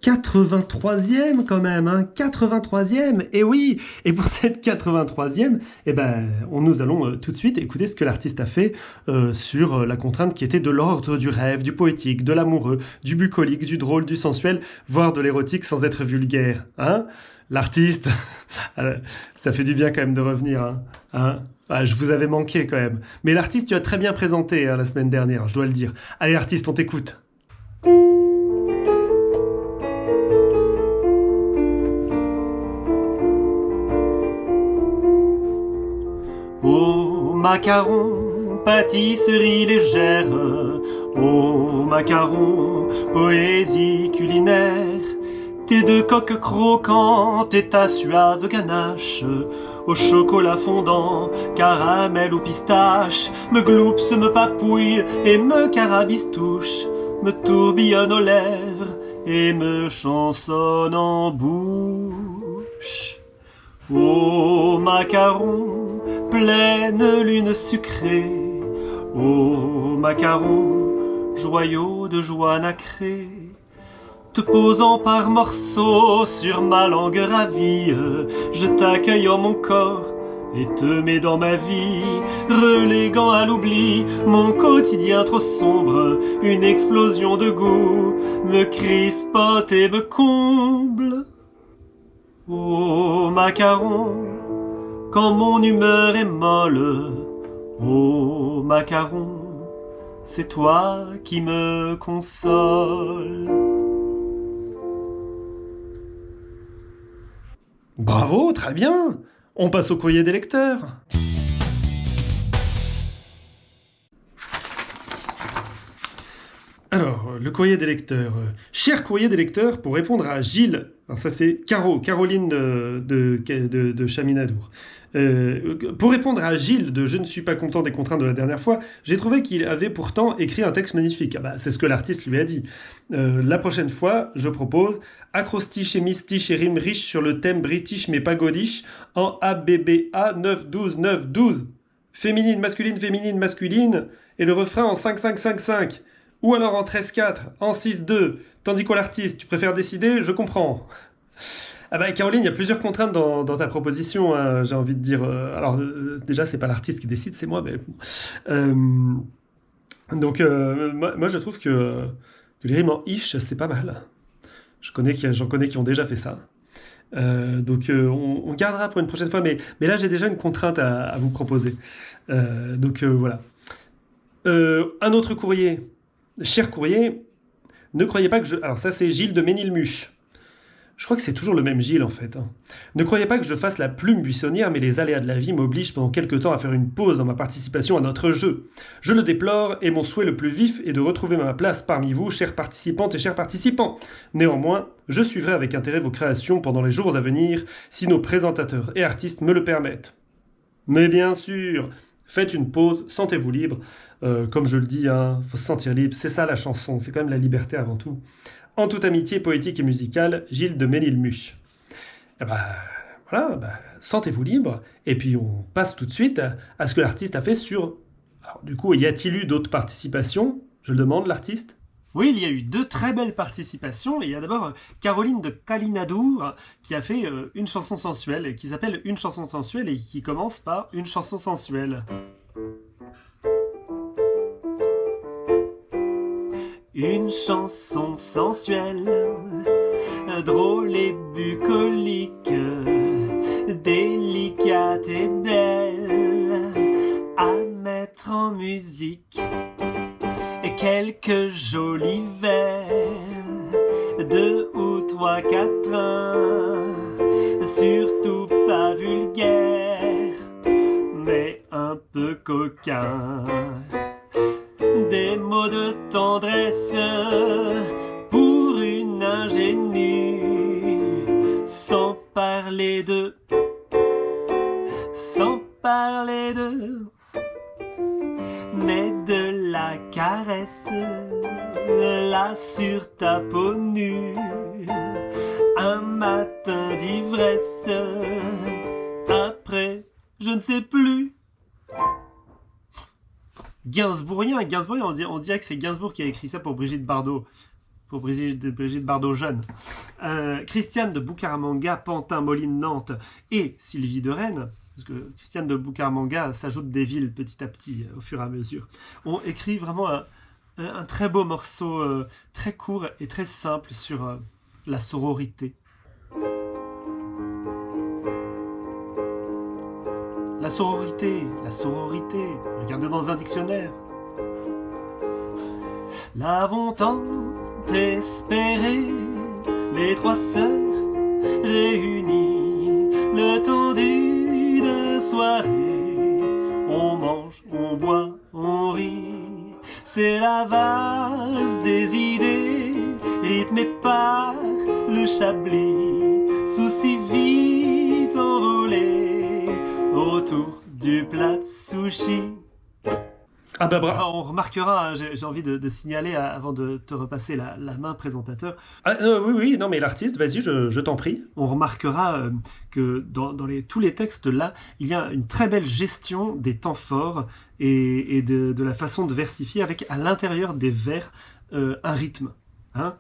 83e quand même, hein, 83e, et oui, et pour cette 83e, nous allons tout de suite écouter ce que l'artiste a fait sur la contrainte qui était de l'ordre du rêve, du poétique, de l'amoureux, du bucolique, du drôle, du sensuel, voire de l'érotique sans être vulgaire, hein. L'artiste, ça fait du bien quand même de revenir, hein. Ah, je vous avais manqué quand même. Mais l'artiste, tu as très bien présenté la semaine dernière, je dois le dire. Allez l'artiste, on t'écoute. Ô macarons, pâtisserie légère, ô macarons, poésie culinaire, tes deux coques croquantes et ta suave ganache, au chocolat fondant, caramel ou pistache, me gloupse, me papouille et me carabistouche, me tourbillonne aux lèvres et me chansonne en bouche. Ô macarons, pleine lune sucrée, ô macarons, joyaux de joie nacrée, te posant par morceaux sur ma langue ravie, je t'accueille en mon corps et te mets dans ma vie, reléguant à l'oubli mon quotidien trop sombre, une explosion de goût me crispote et me comble. Ô macaron, quand mon humeur est molle, ô macaron, c'est toi qui me console. Bravo, très bien. On passe au courrier des lecteurs. Alors, le courrier des lecteurs. Cher courrier des lecteurs, pour répondre à Gilles, alors ça c'est Caroline de Chaminadour. Pour répondre à Gilles de Je ne suis pas content des contraintes de la dernière fois, j'ai trouvé qu'il avait pourtant écrit un texte magnifique. C'est ce que l'artiste lui a dit. La prochaine fois, je propose acrostiche et mystiche et rime riche sur le thème british mais pas godish en ABBA 9-12-9-12. Féminine, masculine, et le refrain en 5-5-5-5. Ou alors en 13-4, en 6-2, tandis qu'à l'artiste, tu préfères décider, je comprends. Caroline, il y a plusieurs contraintes dans ta proposition, hein, j'ai envie de dire. Déjà, c'est pas l'artiste qui décide, c'est moi, mais... moi, je trouve que les rimes en ish, c'est pas mal. J'en connais qui ont déjà fait ça. On gardera pour une prochaine fois, mais là, j'ai déjà une contrainte à vous proposer. Voilà. Un autre courrier. Cher courrier, ne croyez pas que je... Alors ça, c'est Gilles de Ménilmuche. Je crois que c'est toujours le même Gilles, en fait. Ne croyez pas que je fasse la plume buissonnière, mais les aléas de la vie m'obligent pendant quelque temps à faire une pause dans ma participation à notre jeu. Je le déplore, et mon souhait le plus vif est de retrouver ma place parmi vous, chères participantes et chers participants. Néanmoins, je suivrai avec intérêt vos créations pendant les jours à venir, si nos présentateurs et artistes me le permettent. Mais bien sûr, faites une pause, sentez-vous libre. Comme je le dis, faut se sentir libre, c'est ça la chanson, c'est quand même la liberté avant tout. En toute amitié poétique et musicale, Gilles de Ménilmuche. Sentez-vous libre, et puis on passe tout de suite à ce que l'artiste a fait sur... Alors du coup, y a-t-il eu d'autres participations? Je le demande, l'artiste. Oui, il y a eu 2 très belles participations. Il y a d'abord Caroline de Kalinadour qui a fait une chanson sensuelle, qui s'appelle Une chanson sensuelle et qui commence par Une chanson sensuelle. Une chanson sensuelle, drôle et bucolique, délicate et belle, à mettre en musique. Et quelques jolis vers, 2 ou 3 quatrains, surtout pas vulgaires, mais un peu coquins. Des mots de tendresse pour une ingénue, sans parler de, mais de la caresse, là sur ta peau nue, un matin d'ivresse, après je ne sais plus. Gainsbourgien, on dirait que c'est Gainsbourg qui a écrit ça pour Brigitte Bardot. pour Brigitte Bardot jeune. Christiane de Bucaramanga, Pantin, Moline, Nantes et Sylvie de Rennes, parce que Christiane de Bucaramanga s'ajoute des villes petit à petit, au fur et à mesure, ont écrit vraiment un très beau morceau, très court et très simple sur la sororité. La sororité, regardez dans un dictionnaire. L'avons tant espéré, les trois sœurs réunies, le temps d'une soirée. On mange, on boit, on rit, c'est la valse des idées, rythmée par le chablis, soucis vite envolés autour du plat de sushi. Ah bah bravo. On remarquera, j'ai envie de signaler avant de te repasser la main présentateur. Ah, oui, non mais l'artiste, vas-y, je t'en prie. On remarquera que dans tous les textes là, il y a une très belle gestion des temps forts et de la façon de versifier avec à l'intérieur des vers un rythme.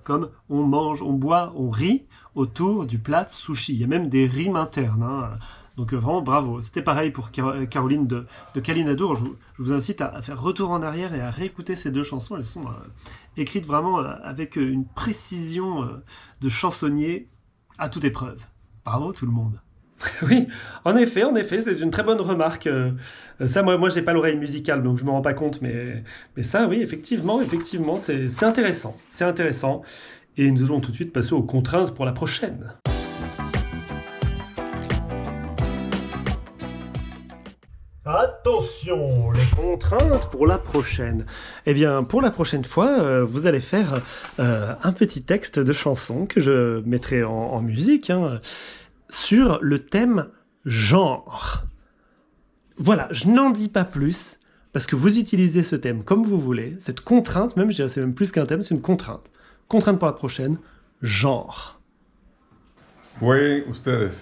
Comme on mange, on boit, on rit autour du plat de sushi. Il y a même des rimes internes. Donc vraiment bravo. C'était pareil pour Caroline de Kalinadour. Je vous incite à faire retour en arrière et à réécouter ces deux chansons. Elles sont écrites vraiment avec une précision de chansonnier à toute épreuve. Bravo tout le monde. Oui, en effet, c'est une très bonne remarque. Ça, moi, j'ai pas l'oreille musicale, donc je me rends pas compte, mais ça, oui, effectivement, c'est intéressant, Et nous allons tout de suite passer aux contraintes pour la prochaine. Attention, les contraintes pour la prochaine. Eh bien, pour la prochaine fois, vous allez faire un petit texte de chanson que je mettrai en musique, sur le thème genre. Voilà, je n'en dis pas plus, parce que vous utilisez ce thème comme vous voulez, cette contrainte, même, je dirais, c'est même plus qu'un thème, c'est une contrainte. Contrainte pour la prochaine, genre. Fue ustedes.